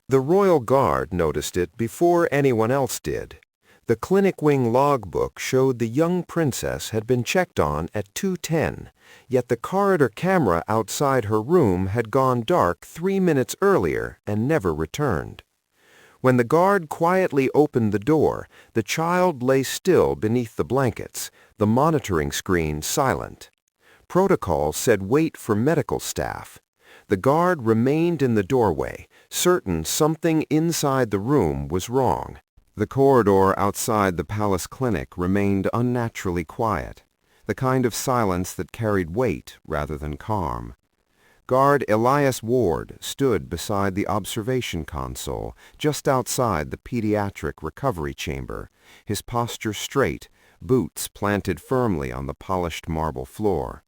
The Royal Guard noticed it before anyone else did. The clinic wing logbook showed the young princess had been checked on at 2:10, yet the corridor camera outside her room had gone dark 3 minutes earlier and never returned. When the guard quietly opened the door, the child lay still beneath the blankets, the monitoring screen silent. Protocol said wait for medical staff. The guard remained in the doorway, certain something inside the room was wrong. The corridor outside the palace clinic remained unnaturally quiet, the kind of silence that carried weight rather than calm. Guard Elias Ward stood beside the observation console just outside the pediatric recovery chamber, his posture straight, boots planted firmly on the polished marble floor.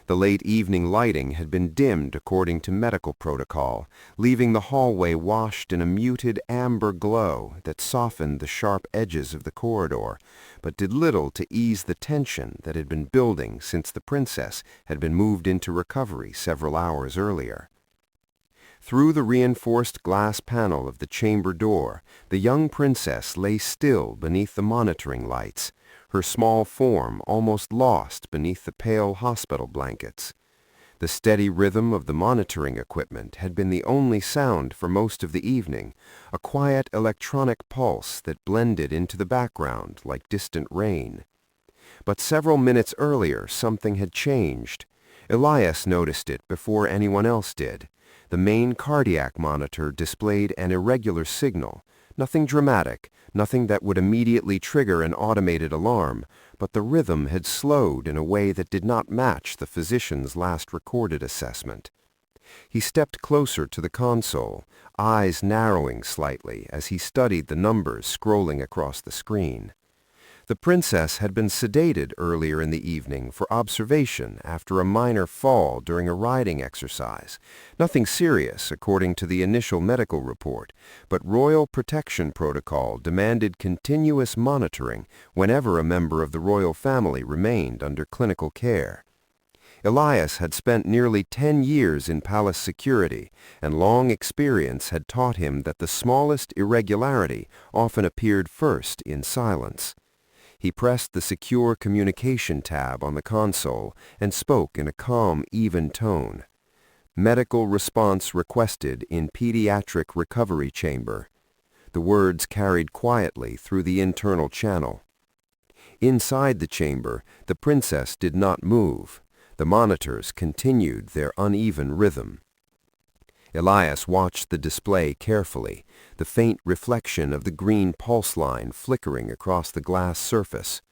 The late evening lighting had been dimmed according to medical protocol, leaving the hallway washed in a muted amber glow that softened the sharp edges of the corridor, but did little to ease the tension that had been building since the princess had been moved into recovery several hours earlier. Through the reinforced glass panel of the chamber door, the young princess lay still beneath the monitoring lights, her small form almost lost beneath the pale hospital blankets. The steady rhythm of the monitoring equipment had been the only sound for most of the evening, a quiet electronic pulse that blended into the background like distant rain. But several minutes earlier something had changed. Elias noticed it before anyone else did. The main cardiac monitor displayed an irregular signal, nothing dramatic, nothing that would immediately trigger an automated alarm, but the rhythm had slowed in a way that did not match the physician's last recorded assessment. He stepped closer to the console, eyes narrowing slightly as he studied the numbers scrolling across the screen. The princess had been sedated earlier in the evening for observation after a minor fall during a riding exercise. Nothing serious, according to the initial medical report, but royal protection protocol demanded continuous monitoring whenever a member of the royal family remained under clinical care. Elias had spent nearly 10 years in palace security, and long experience had taught him that the smallest irregularity often appeared first in silence. He pressed the secure communication tab on the console and spoke in a calm, even tone. Medical response requested in pediatric recovery chamber. The words carried quietly through the internal channel. Inside the chamber, the princess did not move. The monitors continued their uneven rhythm. Elias watched the display carefully, the faint reflection of the green pulse line flickering across the glass surface.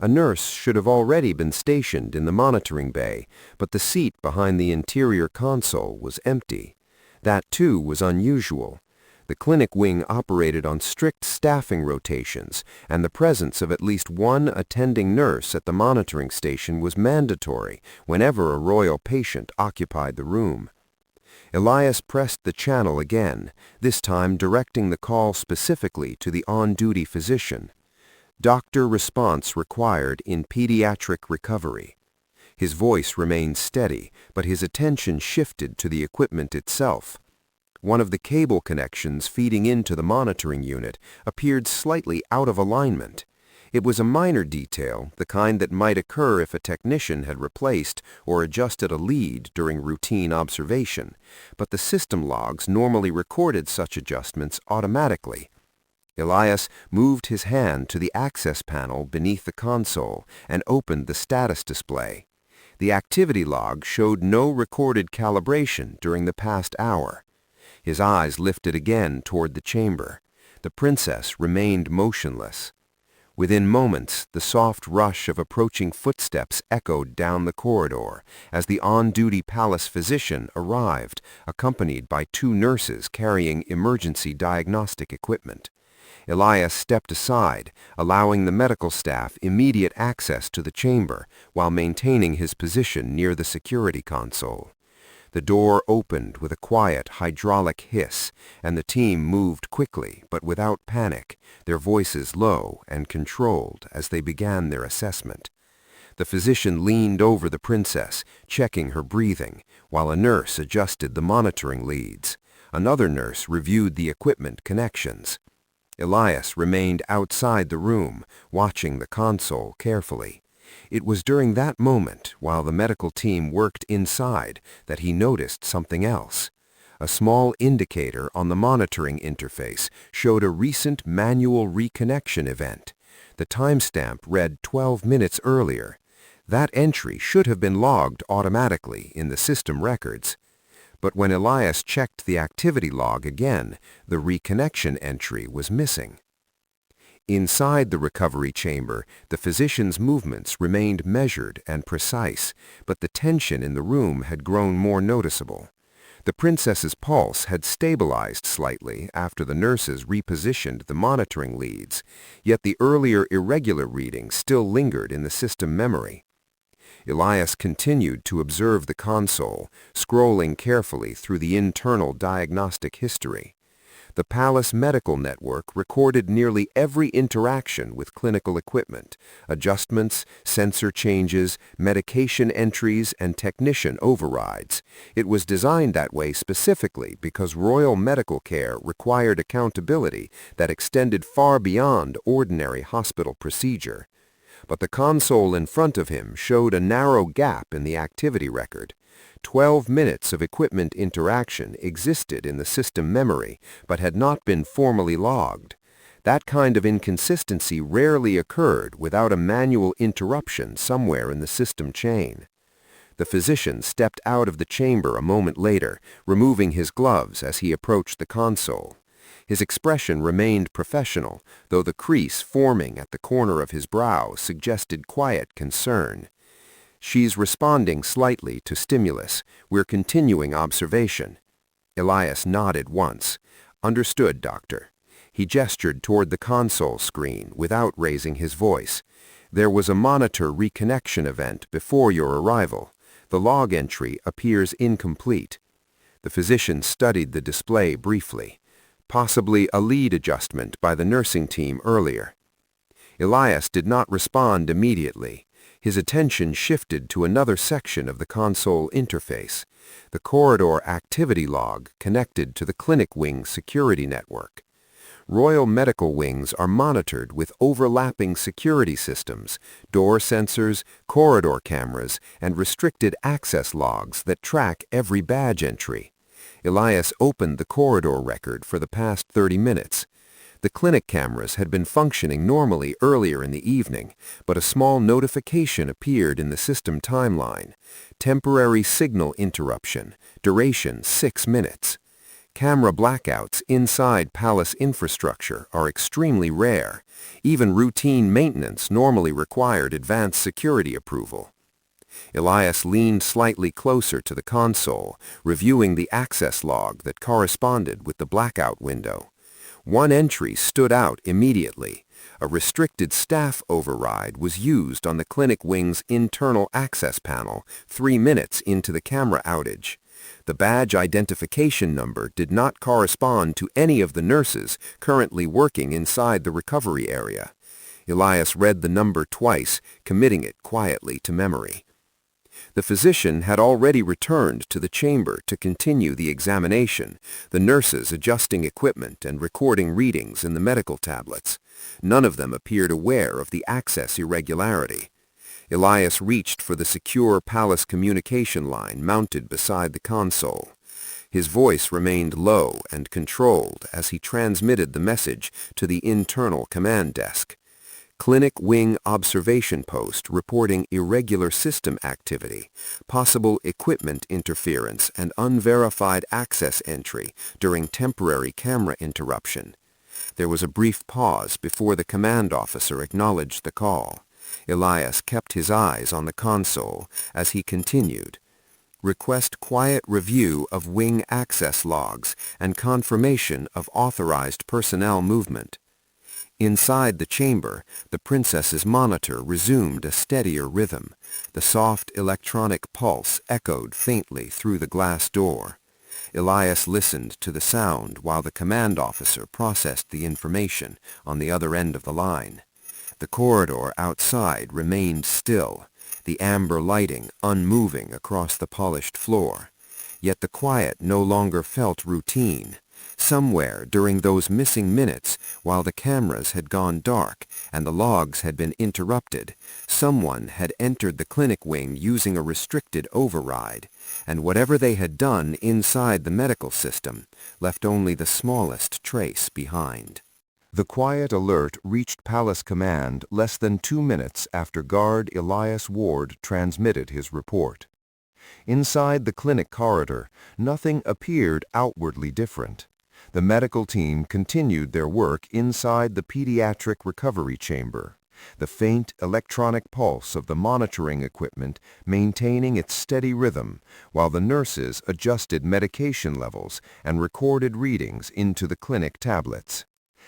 A nurse should have already been stationed in the monitoring bay, but the seat behind the interior console was empty. That, too, was unusual. The clinic wing operated on strict staffing rotations, and the presence of at least one attending nurse at the monitoring station was mandatory whenever a royal patient occupied the room. Elias pressed the channel again, this time directing the call specifically to the on-duty physician. Doctor response required in pediatric recovery. His voice remained steady, but his attention shifted to the equipment itself. One of the cable connections feeding into the monitoring unit appeared slightly out of alignment. It was a minor detail, the kind that might occur if a technician had replaced or adjusted a lead during routine observation, but the system logs normally recorded such adjustments automatically. Elias moved his hand to the access panel beneath the console and opened the status display. The activity log showed no recorded calibration during the past hour. His eyes lifted again toward the chamber. The princess remained motionless. Within moments, the soft rush of approaching footsteps echoed down the corridor as the on-duty palace physician arrived, accompanied by 2 nurses carrying emergency diagnostic equipment. Elias stepped aside, allowing the medical staff immediate access to the chamber while maintaining his position near the security console. The door opened with a quiet hydraulic hiss, and the team moved quickly but without panic, their voices low and controlled as they began their assessment. The physician leaned over the princess, checking her breathing, while a nurse adjusted the monitoring leads. Another nurse reviewed the equipment connections. Elias remained outside the room, watching the console carefully. It was during that moment, while the medical team worked inside, that he noticed something else. A small indicator on the monitoring interface showed a recent manual reconnection event. The timestamp read 12 minutes earlier. That entry should have been logged automatically in the system records. But when Elias checked the activity log again, the reconnection entry was missing. Inside the recovery chamber, the physician's movements remained measured and precise, but the tension in the room had grown more noticeable. The princess's pulse had stabilized slightly after the nurses repositioned the monitoring leads, yet the earlier irregular readings still lingered in the system memory. Elias continued to observe the console, scrolling carefully through the internal diagnostic history. The Palace Medical Network recorded nearly every interaction with clinical equipment, adjustments, sensor changes, medication entries, and technician overrides. It was designed that way specifically because royal medical care required accountability that extended far beyond ordinary hospital procedure. But the console in front of him showed a narrow gap in the activity record. 12 minutes of equipment interaction existed in the system memory, but had not been formally logged. That kind of inconsistency rarely occurred without a manual interruption somewhere in the system chain. The physician stepped out of the chamber a moment later, removing his gloves as he approached the console. His expression remained professional, though the crease forming at the corner of his brow suggested quiet concern. "She's responding slightly to stimulus. We're continuing observation." Elias nodded once. "Understood, doctor." He gestured toward the console screen without raising his voice. "There was a monitor reconnection event before your arrival. The log entry appears incomplete." The physician studied the display briefly. "Possibly a lead adjustment by the nursing team earlier." Elias did not respond immediately. His attention shifted to another section of the console interface, the corridor activity log connected to the clinic wing security network. Royal medical wings are monitored with overlapping security systems, door sensors, corridor cameras, and restricted access logs that track every badge entry. Elias opened the corridor record for the past 30 minutes. The clinic cameras had been functioning normally earlier in the evening, but a small notification appeared in the system timeline. Temporary signal interruption, duration 6 minutes. Camera blackouts inside palace infrastructure are extremely rare. Even routine maintenance normally required advanced security approval. Elias leaned slightly closer to the console, reviewing the access log that corresponded with the blackout window. One entry stood out immediately. A restricted staff override was used on the clinic wing's internal access panel 3 minutes into the camera outage. The badge identification number did not correspond to any of the nurses currently working inside the recovery area. Elias read the number twice, committing it quietly to memory. The physician had already returned to the chamber to continue the examination, the nurses adjusting equipment and recording readings in the medical tablets. None of them appeared aware of the access irregularity. Elias reached for the secure palace communication line mounted beside the console. His voice remained low and controlled as he transmitted the message to the internal command desk. Clinic wing observation post reporting irregular system activity, possible equipment interference, and unverified access entry during temporary camera interruption. There was a brief pause before the command officer acknowledged the call. Elias kept his eyes on the console as he continued. Request quiet review of wing access logs and confirmation of authorized personnel movement. Inside the chamber, the princess's monitor resumed a steadier rhythm. The soft electronic pulse echoed faintly through the glass door. Elias listened to the sound while the command officer processed the information on the other end of the line. The corridor outside remained still, the amber lighting unmoving across the polished floor. Yet the quiet no longer felt routine. Somewhere during those missing minutes, while the cameras had gone dark and the logs had been interrupted, someone had entered the clinic wing using a restricted override, and whatever they had done inside the medical system left only the smallest trace behind. The quiet alert reached Palace Command less than 2 minutes after Guard Elias Ward transmitted his report. Inside the clinic corridor, nothing appeared outwardly different. The medical team continued their work inside the pediatric recovery chamber, the faint electronic pulse of the monitoring equipment maintaining its steady rhythm, while the nurses adjusted medication levels and recorded readings into the clinic tablets.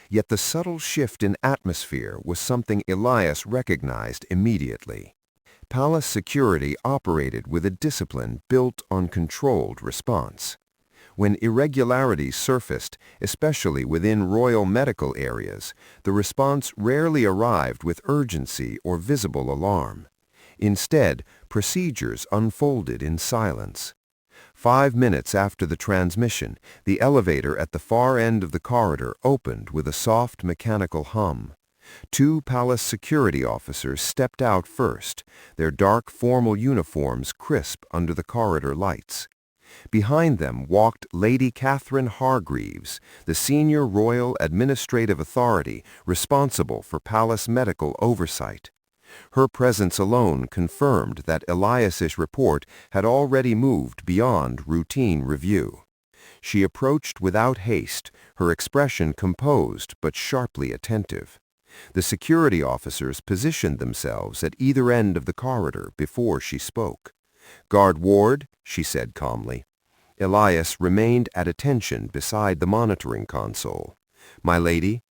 Yet the subtle shift in atmosphere was something Elias recognized immediately. Palace security operated with a discipline built on controlled response. When irregularities surfaced, especially within royal medical areas, the response rarely arrived with urgency or visible alarm. Instead, procedures unfolded in silence. 5 minutes after the transmission, the elevator at the far end of the corridor opened with a soft mechanical hum. 2 palace security officers stepped out first, their dark formal uniforms crisp under the corridor lights. Behind them walked Lady Catherine Hargreaves, the senior royal administrative authority responsible for palace medical oversight. Her presence alone confirmed that Elias's report had already moved beyond routine review. She approached without haste, her expression composed but sharply attentive. The security officers positioned themselves at either end of the corridor before she spoke. "Guard Ward," she said calmly. Elias remained at attention beside the monitoring console. "My lady?"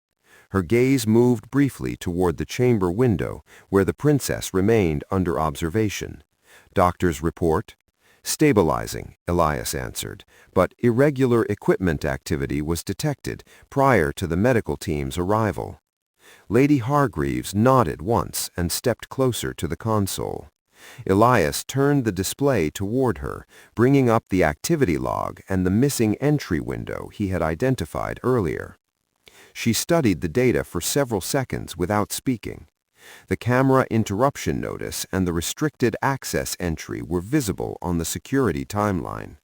Her gaze moved briefly toward the chamber window where the princess remained under observation. "Doctor's report?" "Stabilizing," Elias answered, but irregular equipment activity was detected prior to the medical team's arrival. Lady Hargreaves nodded once and stepped closer to the console. Elias turned the display toward her, bringing up the activity log and the missing entry window he had identified earlier. She studied the data for several seconds without speaking. The camera interruption notice and the restricted access entry were visible on the security timeline.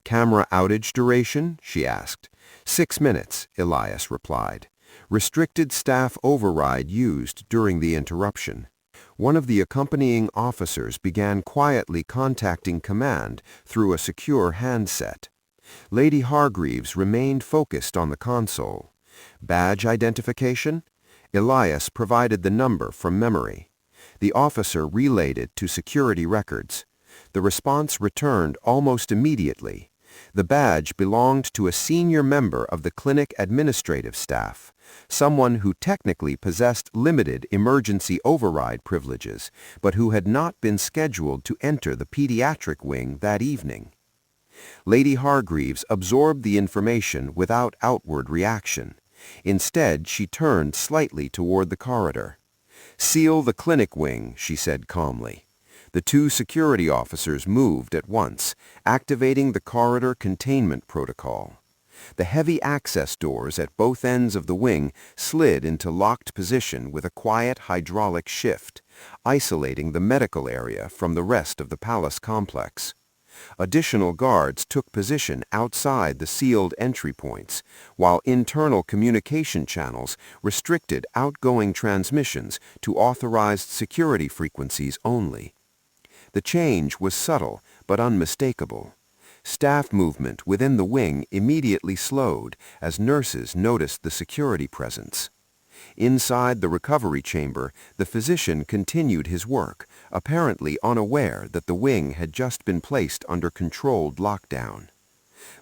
"Camera outage duration?" she asked. 6 minutes, Elias replied. "Restricted staff override used during the interruption." One of the accompanying officers began quietly contacting command through a secure handset. Lady Hargreaves remained focused on the console. "Badge identification?" Elias provided the number from memory. The officer relayed it to security records. The response returned almost immediately. The badge belonged to a senior member of the clinic administrative staff, someone who technically possessed limited emergency override privileges, but who had not been scheduled to enter the pediatric wing that evening. Lady Hargreaves absorbed the information without outward reaction. Instead, she turned slightly toward the corridor. "Seal the clinic wing," she said calmly. The 2 security officers moved at once, activating the corridor containment protocol. The heavy access doors at both ends of the wing slid into locked position with a quiet hydraulic shift, isolating the medical area from the rest of the palace complex. Additional guards took position outside the sealed entry points, while internal communication channels restricted outgoing transmissions to authorized security frequencies only. The change was subtle but unmistakable. Staff movement within the wing immediately slowed as nurses noticed the security presence. Inside the recovery chamber, the physician continued his work, apparently unaware that the wing had just been placed under controlled lockdown.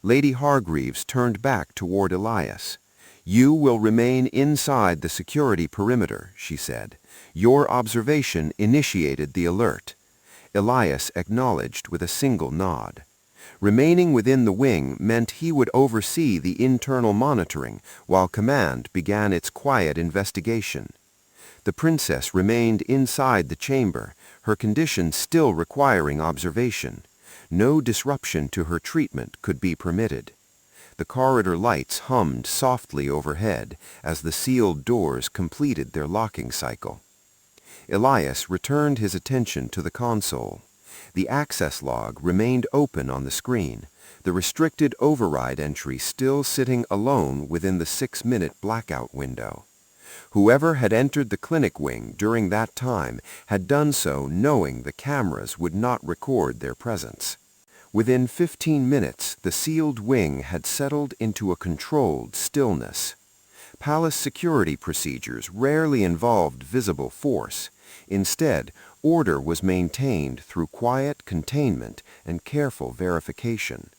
Lady Hargreaves turned back toward Elias. "You will remain inside the security perimeter," she said. "Your observation initiated the alert." Elias acknowledged with a single nod. Remaining within the wing meant he would oversee the internal monitoring while command began its quiet investigation. The princess remained inside the chamber, her condition still requiring observation. No disruption to her treatment could be permitted. The corridor lights hummed softly overhead as the sealed doors completed their locking cycle. Elias returned his attention to the console. The access log remained open on the screen, the restricted override entry still sitting alone within the 6-minute blackout window. Whoever had entered the clinic wing during that time had done so knowing the cameras would not record their presence. Within 15 minutes, the sealed wing had settled into a controlled stillness. Palace security procedures rarely involved visible force. Instead, order was maintained through quiet containment and careful verification.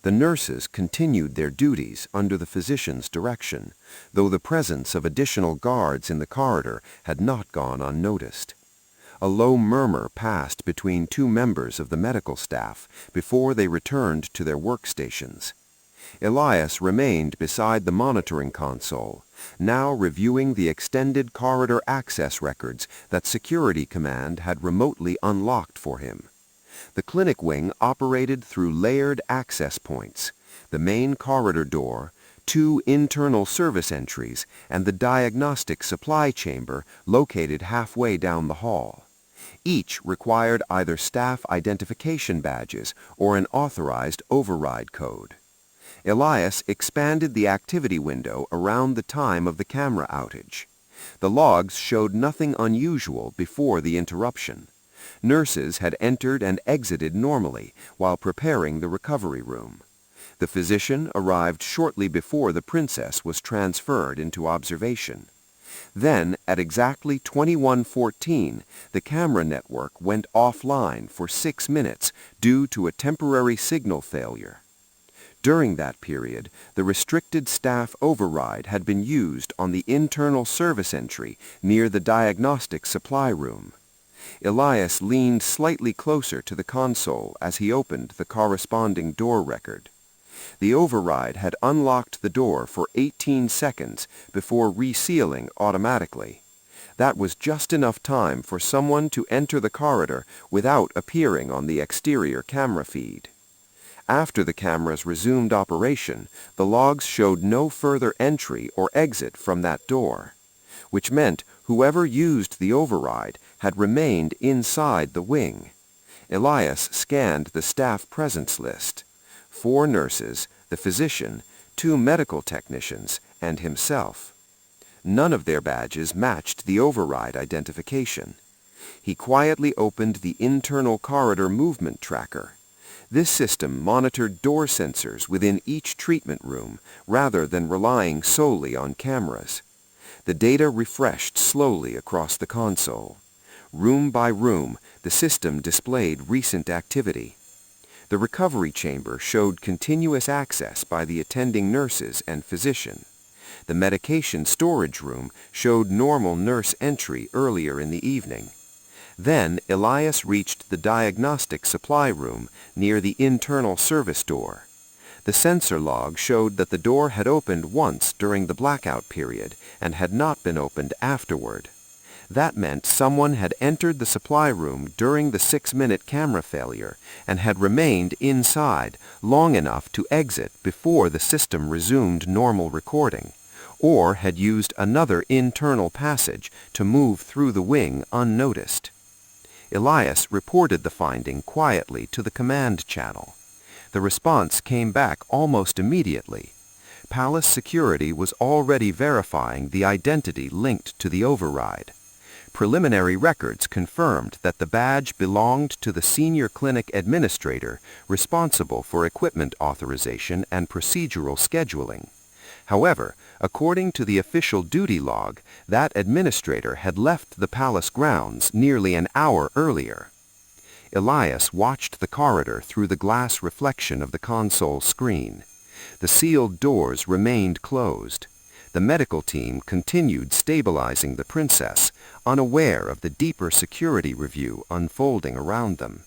The nurses continued their duties under the physician's direction, though the presence of additional guards in the corridor had not gone unnoticed. A low murmur passed between two members of the medical staff before they returned to their workstations. Elias remained beside the monitoring console, now reviewing the extended corridor access records that Security Command had remotely unlocked for him. The clinic wing operated through layered access points, the main corridor door, 2 internal service entries, and the diagnostic supply chamber located halfway down the hall. Each required either staff identification badges or an authorized override code. Elias expanded the activity window around the time of the camera outage. The logs showed nothing unusual before the interruption. Nurses had entered and exited normally while preparing the recovery room. The physician arrived shortly before the princess was transferred into observation. Then, at exactly 21:14, the camera network went offline for 6 minutes due to a temporary signal failure. During that period, the restricted staff override had been used on the internal service entry near the diagnostic supply room. Elias leaned slightly closer to the console as he opened the corresponding door record. The override had unlocked the door for 18 seconds before resealing automatically. That was just enough time for someone to enter the corridor without appearing on the exterior camera feed. After the cameras resumed operation, the logs showed no further entry or exit from that door, which meant whoever used the override had remained inside the wing. Elias scanned the staff presence list. 4 nurses, the physician, 2 medical technicians, and himself. None of their badges matched the override identification. He quietly opened the internal corridor movement tracker. This system monitored door sensors within each treatment room rather than relying solely on cameras. The data refreshed slowly across the console. Room by room, the system displayed recent activity. The recovery chamber showed continuous access by the attending nurses and physician. The medication storage room showed normal nurse entry earlier in the evening. Then Elias reached the diagnostic supply room near the internal service door. The sensor log showed that the door had opened once during the blackout period and had not been opened afterward. That meant someone had entered the supply room during the 6-minute camera failure and had remained inside long enough to exit before the system resumed normal recording, or had used another internal passage to move through the wing unnoticed. Elias reported the finding quietly to the command channel. The response came back almost immediately. Palace security was already verifying the identity linked to the override. Preliminary records confirmed that the badge belonged to the senior clinic administrator responsible for equipment authorization and procedural scheduling. However, according to the official duty log, that administrator had left the palace grounds nearly an hour earlier. Elias watched the corridor through the glass reflection of the console screen. The sealed doors remained closed. The medical team continued stabilizing the princess, unaware of the deeper security review unfolding around them.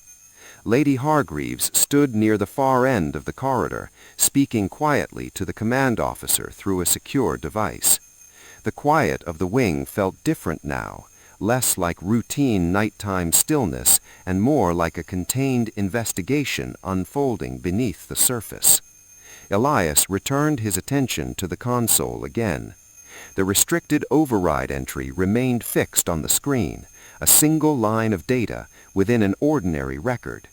Lady Hargreaves stood near the far end of the corridor, speaking quietly to the command officer through a secure device. The quiet of the wing felt different now, less like routine nighttime stillness and more like a contained investigation unfolding beneath the surface. Elias returned his attention to the console again. The restricted override entry remained fixed on the screen, a single line of data within an ordinary record.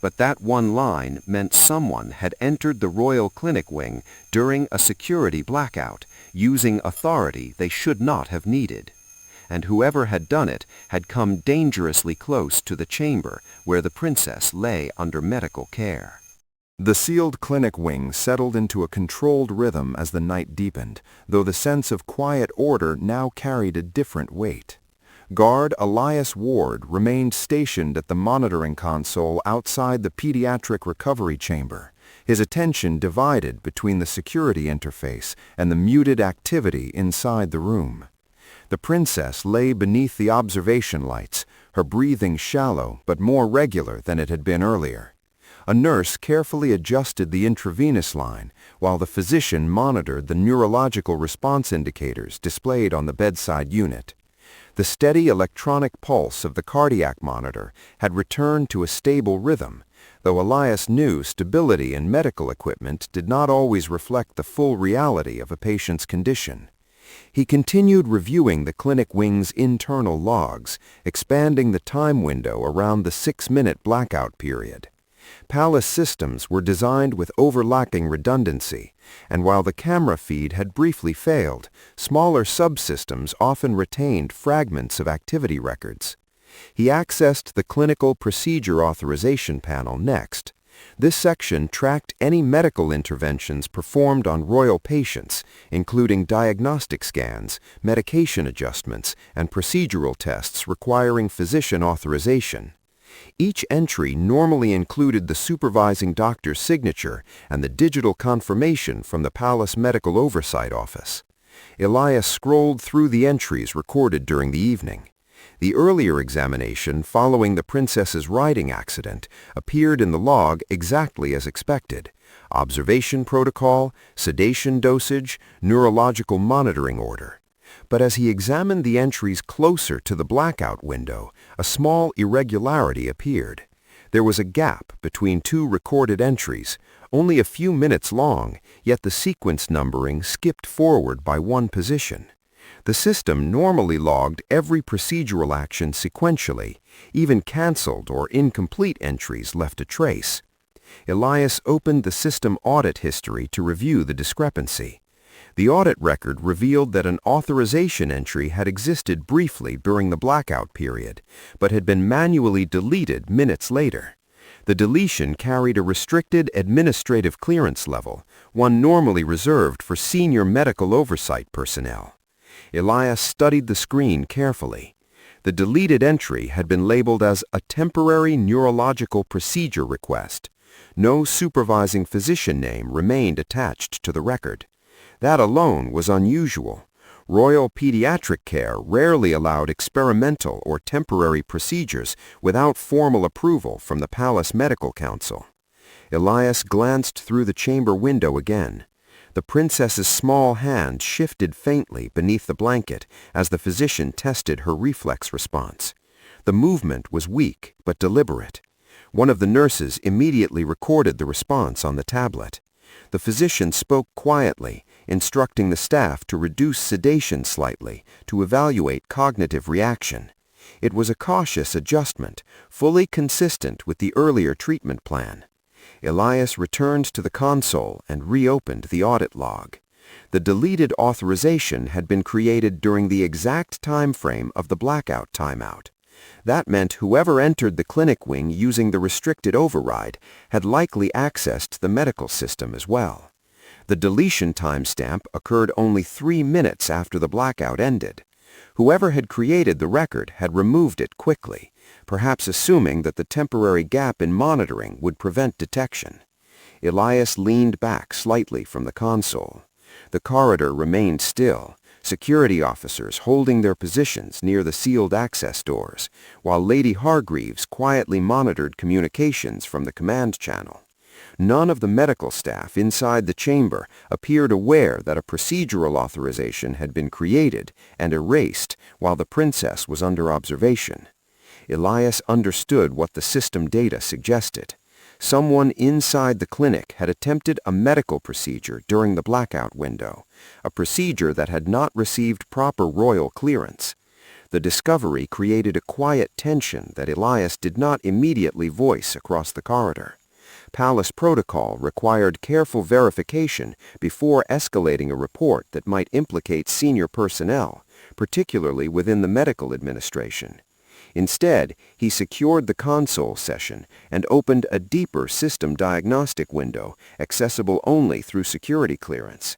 But that one line meant someone had entered the Royal Clinic wing during a security blackout, using authority they should not have needed. And whoever had done it had come dangerously close to the chamber where the princess lay under medical care. The sealed clinic wing settled into a controlled rhythm as the night deepened, though the sense of quiet order now carried a different weight. Guard Elias Ward remained stationed at the monitoring console outside the pediatric recovery chamber, his attention divided between the security interface and the muted activity inside the room. The princess lay beneath the observation lights, her breathing shallow but more regular than it had been earlier. A nurse carefully adjusted the intravenous line, while the physician monitored the neurological response indicators displayed on the bedside unit. The steady electronic pulse of the cardiac monitor had returned to a stable rhythm, though Elias knew stability in medical equipment did not always reflect the full reality of a patient's condition. He continued reviewing the clinic wing's internal logs, expanding the time window around the 6-minute blackout period. Palace systems were designed with overlapping redundancy, and while the camera feed had briefly failed, smaller subsystems often retained fragments of activity records. He accessed the Clinical Procedure Authorization panel next. This section tracked any medical interventions performed on royal patients, including diagnostic scans, medication adjustments, and procedural tests requiring physician authorization. Each entry normally included the supervising doctor's signature and the digital confirmation from the Palace Medical Oversight Office. Elias scrolled through the entries recorded during the evening. The earlier examination following the princess's riding accident appeared in the log exactly as expected: observation protocol, sedation dosage, neurological monitoring order. But as he examined the entries closer to the blackout window, a small irregularity appeared. There was a gap between two recorded entries, only a few minutes long, yet the sequence numbering skipped forward by one position. The system normally logged every procedural action sequentially. Even canceled or incomplete entries left a trace. Elias opened the system audit history to review the discrepancy. The audit record revealed that an authorization entry had existed briefly during the blackout period, but had been manually deleted minutes later. The deletion carried a restricted administrative clearance level, one normally reserved for senior medical oversight personnel. Elias studied the screen carefully. The deleted entry had been labeled as a temporary neurological procedure request. No supervising physician name remained attached to the record. That alone was unusual. Royal pediatric care rarely allowed experimental or temporary procedures without formal approval from the Palace Medical Council. Elias glanced through the chamber window again. The princess's small hand shifted faintly beneath the blanket as the physician tested her reflex response. The movement was weak but deliberate. One of the nurses immediately recorded the response on the tablet. The physician spoke quietly, instructing the staff to reduce sedation slightly to evaluate cognitive reaction. It was a cautious adjustment, fully consistent with the earlier treatment plan. Elias returned to the console and reopened the audit log. The deleted authorization had been created during the exact time frame of the blackout timeout. That meant whoever entered the clinic wing using the restricted override had likely accessed the medical system as well. The deletion timestamp occurred only 3 minutes after the blackout ended. Whoever had created the record had removed it quickly, perhaps assuming that the temporary gap in monitoring would prevent detection. Elias leaned back slightly from the console. The corridor remained still, security officers holding their positions near the sealed access doors, while Lady Hargreaves quietly monitored communications from the command channel. None of the medical staff inside the chamber appeared aware that a procedural authorization had been created and erased while the princess was under observation. Elias understood what the system data suggested. Someone inside the clinic had attempted a medical procedure during the blackout window, a procedure that had not received proper royal clearance. The discovery created a quiet tension that Elias did not immediately voice across the corridor. Palace protocol required careful verification before escalating a report that might implicate senior personnel, particularly within the medical administration. Instead, he secured the console session and opened a deeper system diagnostic window, accessible only through security clearance.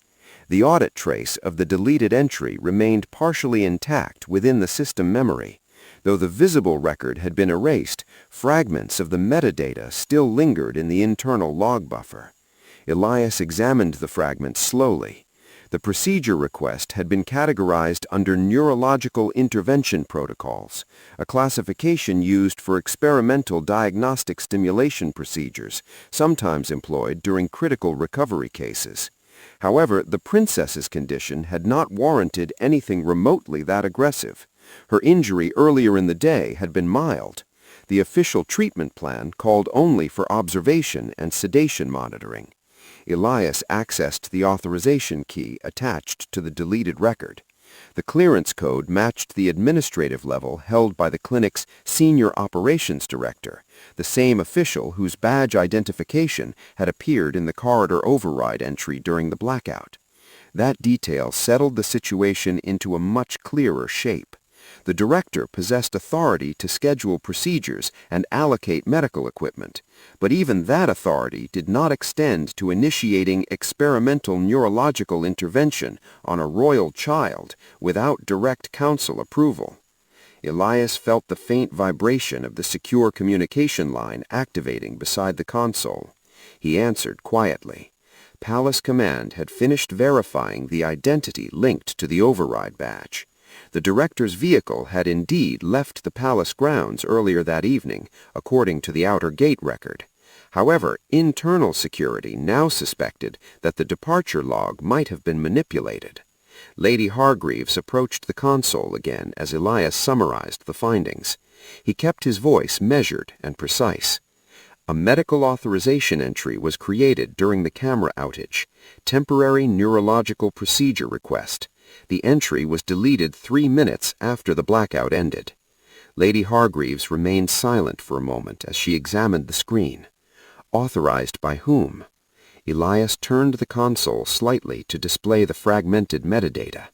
The audit trace of the deleted entry remained partially intact within the system memory. Though the visible record had been erased, fragments of the metadata still lingered in the internal log buffer. Elias examined the fragments slowly. The procedure request had been categorized under neurological intervention protocols, a classification used for experimental diagnostic stimulation procedures, sometimes employed during critical recovery cases. However, the princess's condition had not warranted anything remotely that aggressive. Her injury earlier in the day had been mild. The official treatment plan called only for observation and sedation monitoring. Elias accessed the authorization key attached to the deleted record. The clearance code matched the administrative level held by the clinic's senior operations director, the same official whose badge identification had appeared in the corridor override entry during the blackout. That detail settled the situation into a much clearer shape. The director possessed authority to schedule procedures and allocate medical equipment, but even that authority did not extend to initiating experimental neurological intervention on a royal child without direct council approval. Elias felt the faint vibration of the secure communication line activating beside the console. He answered quietly. Palace Command had finished verifying the identity linked to the override badge. The director's vehicle had indeed left the palace grounds earlier that evening, according to the outer gate record. However, internal security now suspected that the departure log might have been manipulated. Lady Hargreaves approached the console again as Elias summarized the findings. He kept his voice measured and precise. A medical authorization entry was created during the camera outage. Temporary neurological procedure request. The entry was deleted 3 minutes after the blackout ended. Lady Hargreaves remained silent for a moment as she examined the screen. Authorized by whom? Elias turned the console slightly to display the fragmented metadata.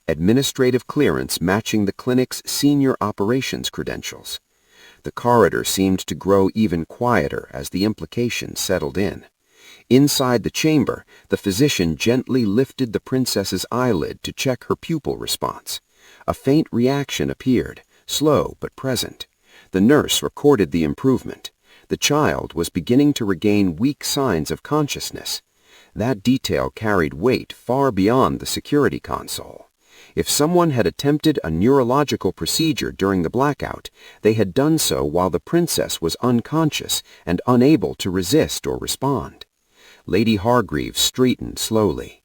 Administrative clearance matching the clinic's senior operations credentials. The corridor seemed to grow even quieter as the implications settled in. Inside the chamber, the physician gently lifted the princess's eyelid to check her pupil response. A faint reaction appeared, slow but present. The nurse recorded the improvement. The child was beginning to regain weak signs of consciousness. That detail carried weight far beyond the security console. If someone had attempted a neurological procedure during the blackout, they had done so while the princess was unconscious and unable to resist or respond. Lady Hargreaves straightened slowly.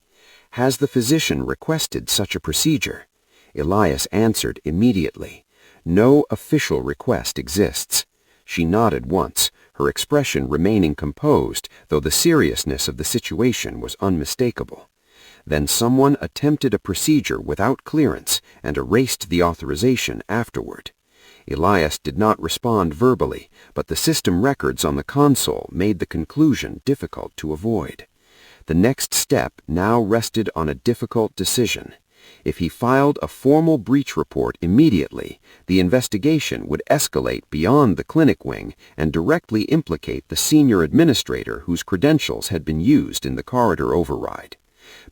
Has the physician requested such a procedure? Elias answered immediately. No official request exists. She nodded once, her expression remaining composed, though the seriousness of the situation was unmistakable. Then someone attempted a procedure without clearance and erased the authorization afterward. Elias did not respond verbally, but the system records on the console made the conclusion difficult to avoid. The next step now rested on a difficult decision. If he filed a formal breach report immediately, the investigation would escalate beyond the clinic wing and directly implicate the senior administrator whose credentials had been used in the corridor override.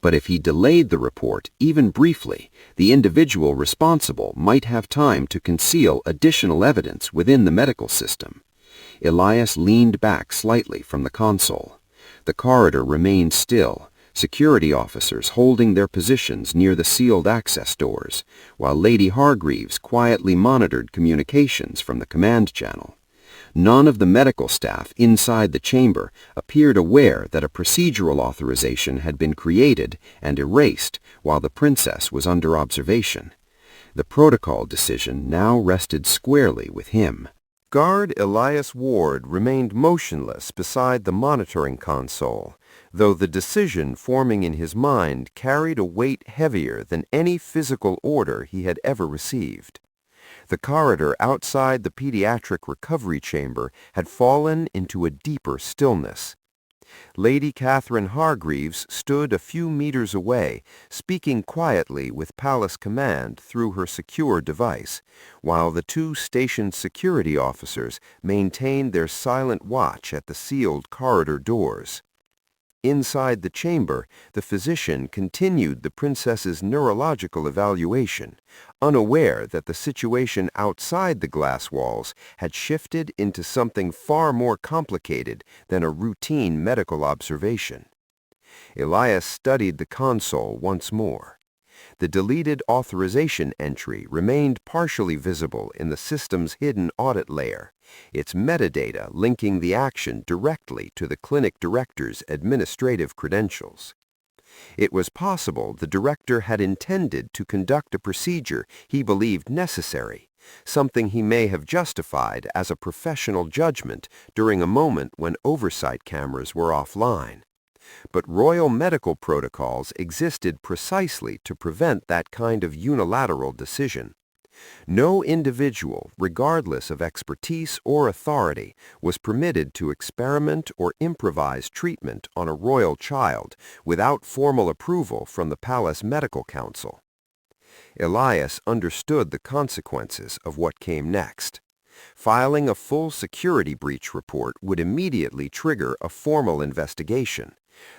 But if he delayed the report, even briefly, the individual responsible might have time to conceal additional evidence within the medical system. Elias leaned back slightly from the console. The corridor remained still, security officers holding their positions near the sealed access doors, while Lady Hargreaves quietly monitored communications from the command channel. None of the medical staff inside the chamber appeared aware that a procedural authorization had been created and erased while the princess was under observation. The protocol decision now rested squarely with him. Guard Elias Ward remained motionless beside the monitoring console, though the decision forming in his mind carried a weight heavier than any physical order he had ever received. The corridor outside the pediatric recovery chamber had fallen into a deeper stillness. Lady Catherine Hargreaves stood a few meters away, speaking quietly with Palace Command through her secure device, while the two stationed security officers maintained their silent watch at the sealed corridor doors. Inside the chamber, the physician continued the princess's neurological evaluation, unaware that the situation outside the glass walls had shifted into something far more complicated than a routine medical observation. Elias studied the console once more. The deleted authorization entry remained partially visible in the system's hidden audit layer, its metadata linking the action directly to the clinic director's administrative credentials. It was possible the director had intended to conduct a procedure he believed necessary, something he may have justified as a professional judgment during a moment when oversight cameras were offline. But royal medical protocols existed precisely to prevent that kind of unilateral decision. No individual, regardless of expertise or authority, was permitted to experiment or improvise treatment on a royal child without formal approval from the Palace Medical Council. Elias understood the consequences of what came next. Filing a full security breach report would immediately trigger a formal investigation.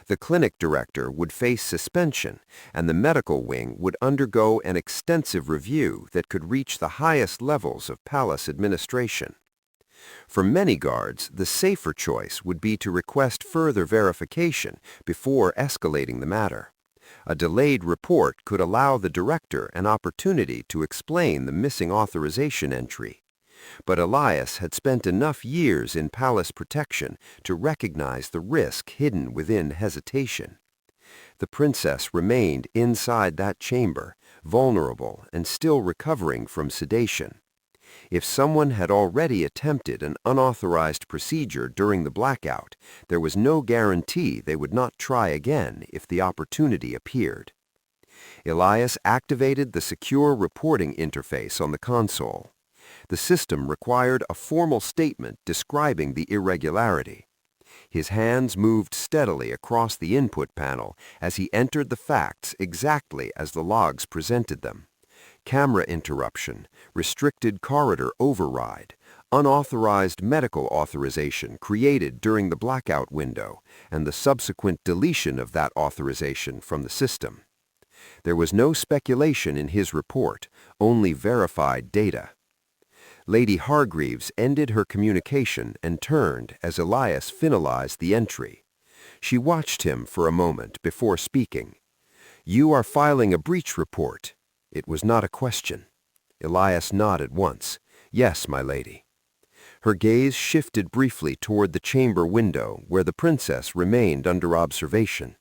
The clinic director would face suspension, and the medical wing would undergo an extensive review that could reach the highest levels of palace administration. For many guards, the safer choice would be to request further verification before escalating the matter. A delayed report could allow the director an opportunity to explain the missing authorization entry. But Elias had spent enough years in palace protection to recognize the risk hidden within hesitation. The princess remained inside that chamber, vulnerable and still recovering from sedation. If someone had already attempted an unauthorized procedure during the blackout, there was no guarantee they would not try again if the opportunity appeared. Elias activated the secure reporting interface on the console. The system required a formal statement describing the irregularity. His hands moved steadily across the input panel as he entered the facts exactly as the logs presented them. Camera interruption, restricted corridor override, unauthorized medical authorization created during the blackout window, and the subsequent deletion of that authorization from the system. There was no speculation in his report, only verified data. Lady Hargreaves ended her communication and turned as Elias finalized the entry. She watched him for a moment before speaking. "You are filing a breach report." It was not a question. Elias nodded once. "Yes, my lady." Her gaze shifted briefly toward the chamber window where the princess remained under observation.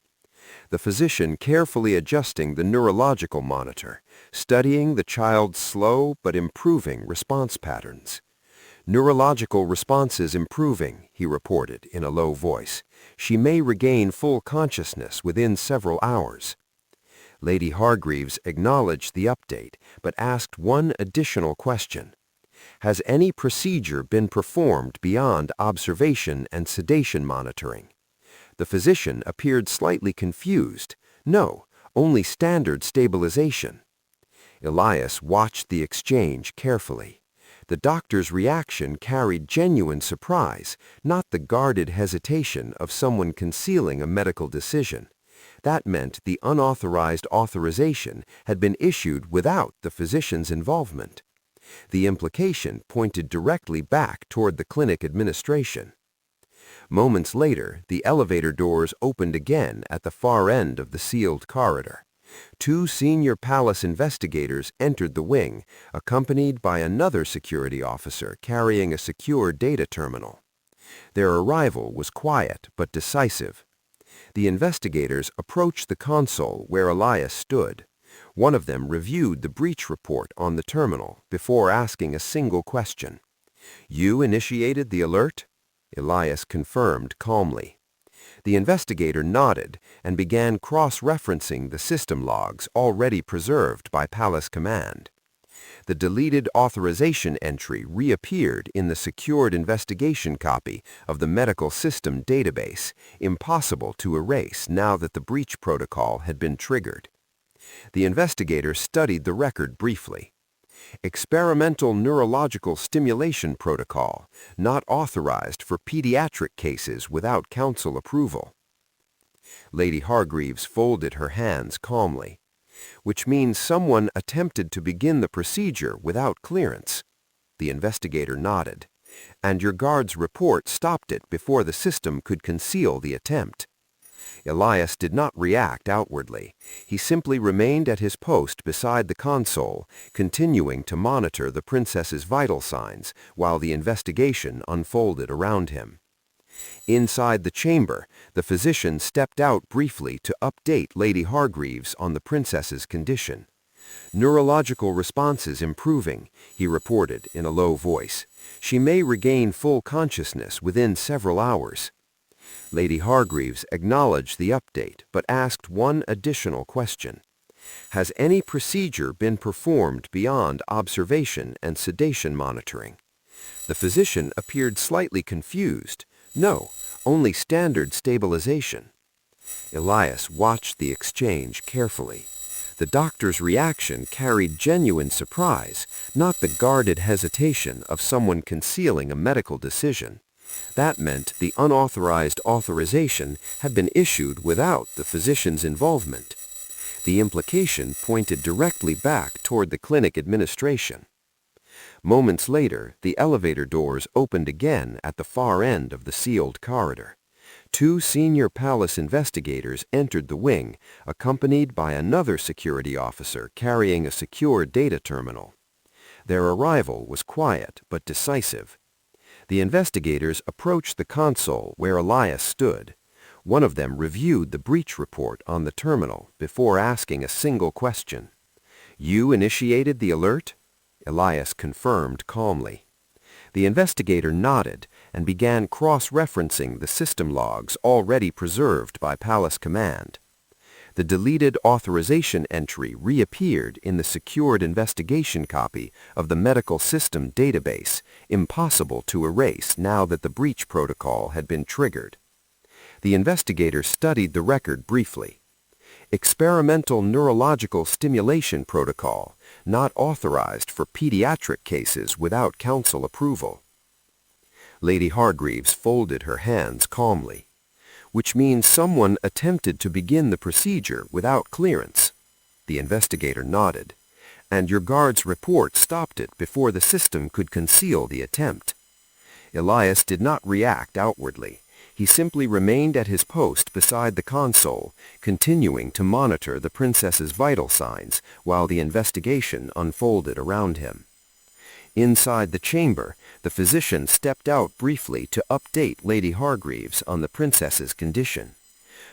The physician carefully adjusting the neurological monitor, studying the child's slow but improving response patterns. "Neurological responses improving," he reported in a low voice. "She may regain full consciousness within several hours." Lady Hargreaves acknowledged the update, but asked one additional question. "Has any procedure been performed beyond observation and sedation monitoring?" The physician appeared slightly confused. "No, only standard stabilization." Elias watched the exchange carefully. The doctor's reaction carried genuine surprise, not the guarded hesitation of someone concealing a medical decision. That meant the unauthorized authorization had been issued without the physician's involvement. The implication pointed directly back toward the clinic administration. Moments later, the elevator doors opened again at the far end of the sealed corridor. Two senior palace investigators entered the wing, accompanied by another security officer carrying a secure data terminal. Their arrival was quiet but decisive. The investigators approached the console where Elias stood. One of them reviewed the breach report on the terminal before asking a single question. "You initiated the alert?" Elias confirmed calmly. The investigator nodded and began cross-referencing the system logs already preserved by Palace Command. The deleted authorization entry reappeared in the secured investigation copy of the medical system database, impossible to erase now that the breach protocol had been triggered. The investigator studied the record briefly. Experimental neurological stimulation protocol, not authorized for pediatric cases without counsel approval. Lady Hargreaves folded her hands calmly. "Which means someone attempted to begin the procedure without clearance." The investigator nodded. "And your guard's report stopped it before the system could conceal the attempt." Elias did not react outwardly. He simply remained at his post beside the console, continuing to monitor the princess's vital signs while the investigation unfolded around him. Inside the chamber, the physician stepped out briefly to update Lady Hargreaves on the princess's condition. "Neurological responses improving," he reported in a low voice. "She may regain full consciousness within several hours." Lady Hargreaves acknowledged the update but asked one additional question. "Has any procedure been performed beyond observation and sedation monitoring?" The physician appeared slightly confused. "No, only standard stabilization." Elias watched the exchange carefully. The doctor's reaction carried genuine surprise, not the guarded hesitation of someone concealing a medical decision. That meant the unauthorized authorization had been issued without the physician's involvement. The implication pointed directly back toward the clinic administration. Moments later, the elevator doors opened again at the far end of the sealed corridor. Two senior Palace investigators entered the wing, accompanied by another security officer carrying a secure data terminal. Their arrival was quiet but decisive. The investigators approached the console where Elias stood. One of them reviewed the breach report on the terminal before asking a single question. "You initiated the alert?" Elias confirmed calmly. The investigator nodded and began cross-referencing the system logs already preserved by Palace Command. The deleted authorization entry reappeared in the secured investigation copy of the medical system database, impossible to erase now that the breach protocol had been triggered. The investigator studied the record briefly. Experimental neurological stimulation protocol, not authorized for pediatric cases without counsel approval. Lady Hargreaves folded her hands calmly. "Which means someone attempted to begin the procedure without clearance." The investigator nodded. "And your guard's report stopped it before the system could conceal the attempt." Elias did not react outwardly. He simply remained at his post beside the console, continuing to monitor the princess's vital signs while the investigation unfolded around him. Inside the chamber, the physician stepped out briefly to update Lady Hargreaves on the princess's condition.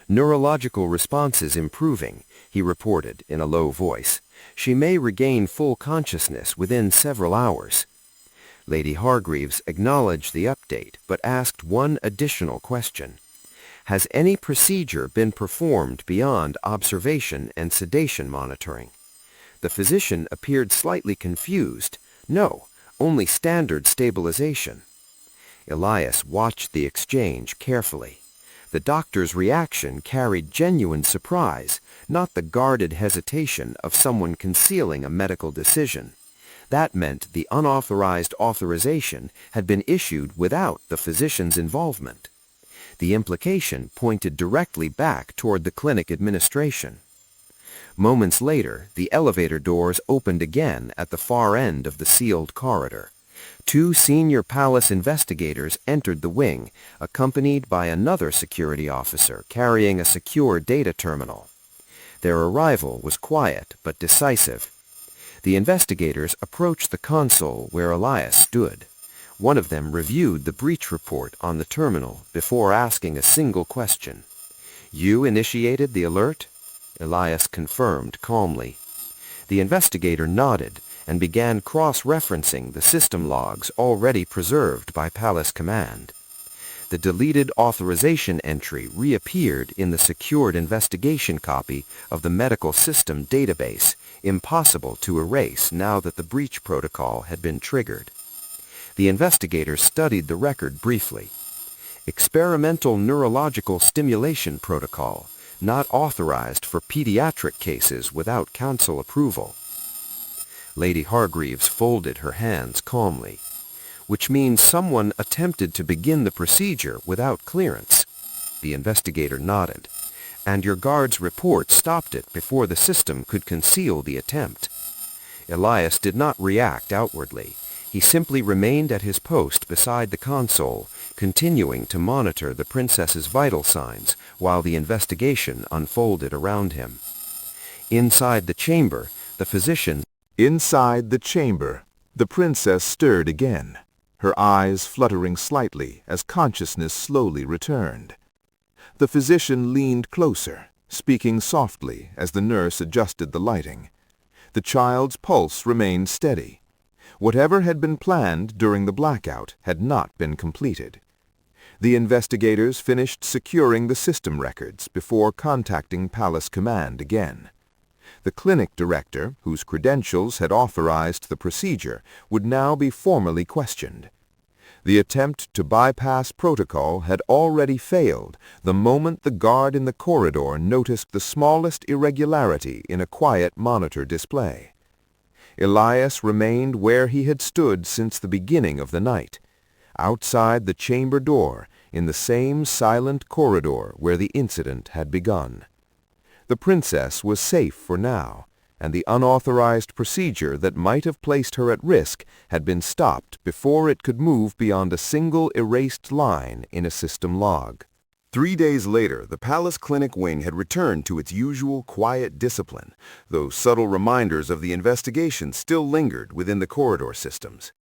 "Neurological responses improving," he reported in a low voice. "She may regain full consciousness within several hours." Lady Hargreaves acknowledged the update but asked one additional question. "Has any procedure been performed beyond observation and sedation monitoring?" The physician appeared slightly confused. "No, only standard stabilization." Elias watched the exchange carefully. The doctor's reaction carried genuine surprise, not the guarded hesitation of someone concealing a medical decision. That meant the unauthorized authorization had been issued without the physician's involvement. The implication pointed directly back toward the clinic administration. Moments later, the elevator doors opened again at the far end of the sealed corridor. Two senior Palace investigators entered the wing, accompanied by another security officer carrying a secure data terminal. Their arrival was quiet but decisive. The investigators approached the console where Elias stood. One of them reviewed the breach report on the terminal before asking a single question. "You initiated the alert?" Elias confirmed calmly. The investigator nodded and began cross-referencing the system logs already preserved by Palace Command. The deleted authorization entry reappeared in the secured investigation copy of the medical system database, impossible to erase now that the breach protocol had been triggered. The investigator studied the record briefly. Experimental neurological stimulation protocol, not authorized for pediatric cases without counsel approval. Lady Hargreaves folded her hands calmly. Which means someone attempted to begin the procedure without clearance. The investigator nodded. And your guard's report stopped it before the system could conceal the attempt. Elias did not react outwardly. He simply remained at his post beside the console, continuing to monitor the princess's vital signs while the investigation unfolded around him. Inside the chamber, the physician... Inside the chamber, the princess stirred again, her eyes fluttering slightly as consciousness slowly returned. The physician leaned closer, speaking softly as the nurse adjusted the lighting. The child's pulse remained steady. Whatever had been planned during the blackout had not been completed. The investigators finished securing the system records before contacting Palace Command again. The clinic director, whose credentials had authorized the procedure, would now be formally questioned. The attempt to bypass protocol had already failed the moment the guard in the corridor noticed the smallest irregularity in a quiet monitor display. Elias remained where he had stood since the beginning of the night, outside the chamber door in the same silent corridor where the incident had begun. The princess was safe for now, and the unauthorized procedure that might have placed her at risk had been stopped before it could move beyond a single erased line in a system log. 3 days later, the Palace Clinic wing had returned to its usual quiet discipline, though subtle reminders of the investigation still lingered within the corridor systems.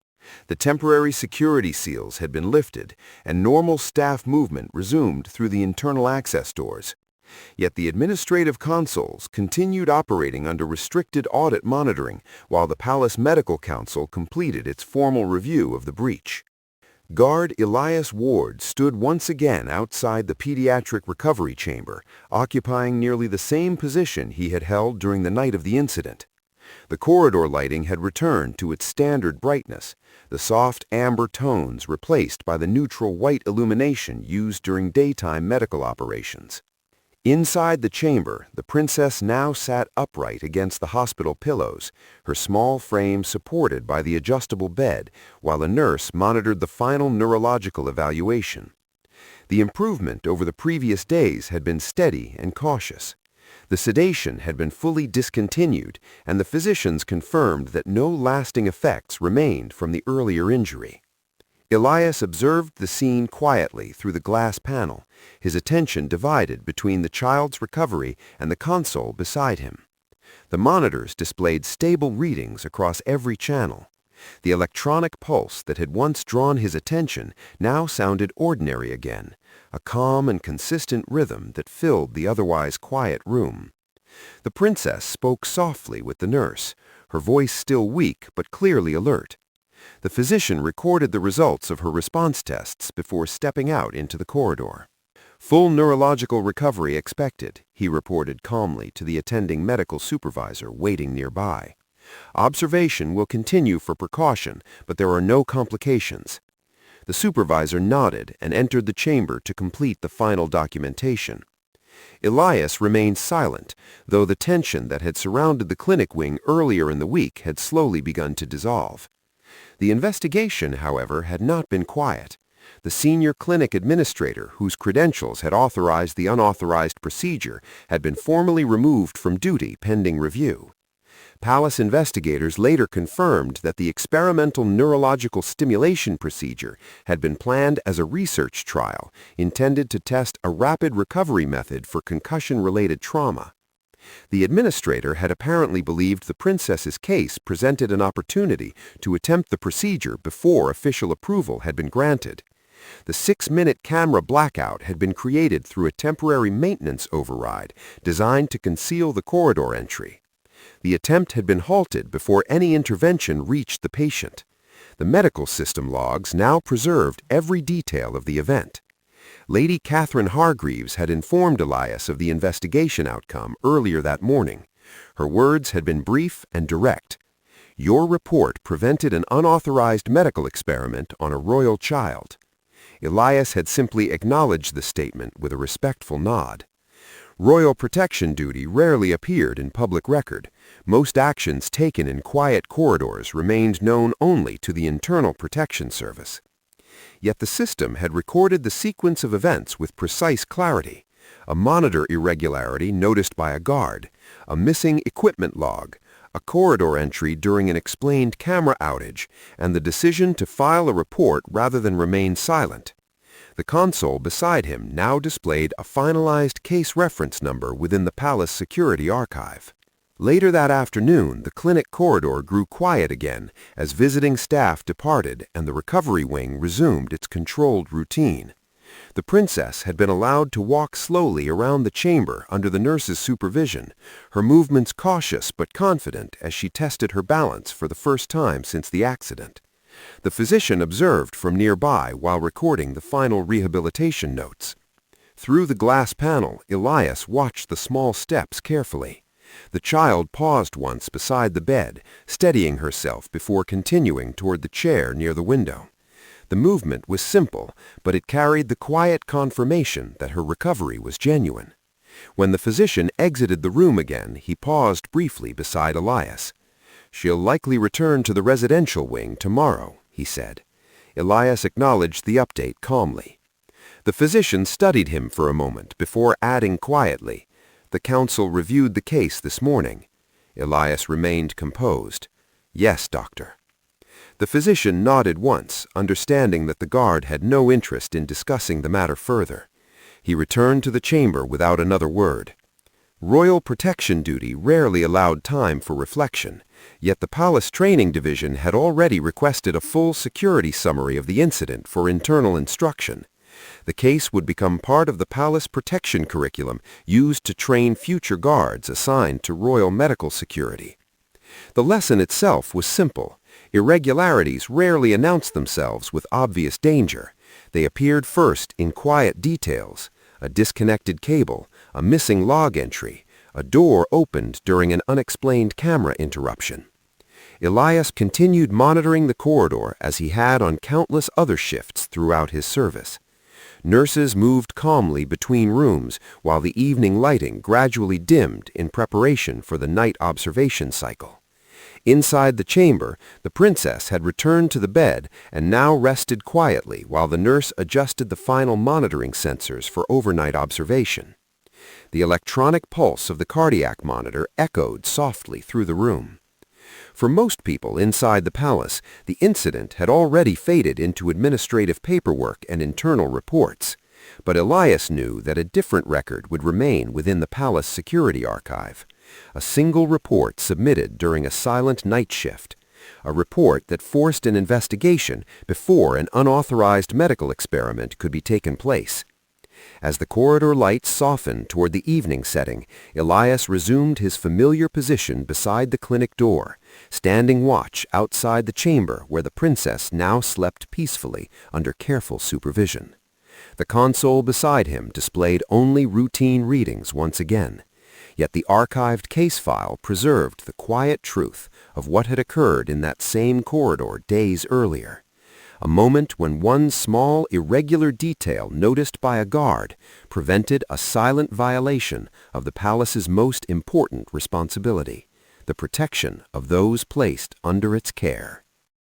The temporary security seals had been lifted, and normal staff movement resumed through the internal access doors. Yet the administrative consoles continued operating under restricted audit monitoring while the Palace Medical Council completed its formal review of the breach. Guard Elias Ward stood once again outside the pediatric recovery chamber, occupying nearly the same position he had held during the night of the incident. The corridor lighting had returned to its standard brightness, the soft amber tones replaced by the neutral white illumination used during daytime medical operations. Inside the chamber, the princess now sat upright against the hospital pillows, her small frame supported by the adjustable bed, while a nurse monitored the final neurological evaluation. The improvement over the previous days had been steady and cautious. The sedation had been fully discontinued, and the physicians confirmed that no lasting effects remained from the earlier injury. Elias observed the scene quietly through the glass panel, his attention divided between the child's recovery and the console beside him. The monitors displayed stable readings across every channel. The electronic pulse that had once drawn his attention now sounded ordinary again, a calm and consistent rhythm that filled the otherwise quiet room. The princess spoke softly with the nurse, her voice still weak but clearly alert. The physician recorded the results of her response tests before stepping out into the corridor. Full neurological recovery expected, he reported calmly to the attending medical supervisor waiting nearby. Observation will continue for precaution, but there are no complications. The supervisor nodded and entered the chamber to complete the final documentation. Elias remained silent, though the tension that had surrounded the clinic wing earlier in the week had slowly begun to dissolve. The investigation, however, had not been quiet. The senior clinic administrator, whose credentials had authorized the unauthorized procedure, had been formally removed from duty pending review. Palace investigators later confirmed that the experimental neurological stimulation procedure had been planned as a research trial intended to test a rapid recovery method for concussion-related trauma. The administrator had apparently believed the princess's case presented an opportunity to attempt the procedure before official approval had been granted. The 6-minute camera blackout had been created through a temporary maintenance override designed to conceal the corridor entry. The attempt had been halted before any intervention reached the patient. The medical system logs now preserved every detail of the event. Lady Catherine Hargreaves had informed Elias of the investigation outcome earlier that morning. Her words had been brief and direct. "Your report prevented an unauthorized medical experiment on a royal child." Elias had simply acknowledged the statement with a respectful nod. Royal protection duty rarely appeared in public record. Most actions taken in quiet corridors remained known only to the Internal Protection Service. Yet the system had recorded the sequence of events with precise clarity: a monitor irregularity noticed by a guard, a missing equipment log, a corridor entry during an explained camera outage, and the decision to file a report rather than remain silent. The console beside him now displayed a finalized case reference number within the Palace Security Archive. Later that afternoon, the clinic corridor grew quiet again as visiting staff departed and the recovery wing resumed its controlled routine. The princess had been allowed to walk slowly around the chamber under the nurse's supervision, her movements cautious but confident as she tested her balance for the first time since the accident. The physician observed from nearby while recording the final rehabilitation notes. Through the glass panel, Elias watched the small steps carefully. The child paused once beside the bed, steadying herself before continuing toward the chair near the window. The movement was simple, but it carried the quiet confirmation that her recovery was genuine. When the physician exited the room again, he paused briefly beside Elias. "She'll likely return to the residential wing tomorrow," he said. Elias acknowledged the update calmly. The physician studied him for a moment before adding quietly, "The council reviewed the case this morning." Elias remained composed. "Yes, doctor." The physician nodded once, understanding that the guard had no interest in discussing the matter further. He returned to the chamber without another word. Royal protection duty rarely allowed time for reflection, yet the Palace Training Division had already requested a full security summary of the incident for internal instruction. The case would become part of the Palace Protection curriculum used to train future guards assigned to royal medical security. The lesson itself was simple. Irregularities rarely announced themselves with obvious danger. They appeared first in quiet details: a disconnected cable, a missing log entry, a door opened during an unexplained camera interruption. Elias continued monitoring the corridor as he had on countless other shifts throughout his service. Nurses moved calmly between rooms while the evening lighting gradually dimmed in preparation for the night observation cycle. Inside the chamber, the princess had returned to the bed and now rested quietly while the nurse adjusted the final monitoring sensors for overnight observation. The electronic pulse of the cardiac monitor echoed softly through the room. For most people inside the palace, the incident had already faded into administrative paperwork and internal reports. But Elias knew that a different record would remain within the Palace Security Archive. A single report submitted during a silent night shift. A report that forced an investigation before an unauthorized medical experiment could be taken place. As the corridor lights softened toward the evening setting, Elias resumed his familiar position beside the clinic door, standing watch outside the chamber where the princess now slept peacefully under careful supervision. The console beside him displayed only routine readings once again. Yet the archived case file preserved the quiet truth of what had occurred in that same corridor days earlier. A moment when one small, irregular detail noticed by a guard prevented a silent violation of the palace's most important responsibility: the protection of those placed under its care.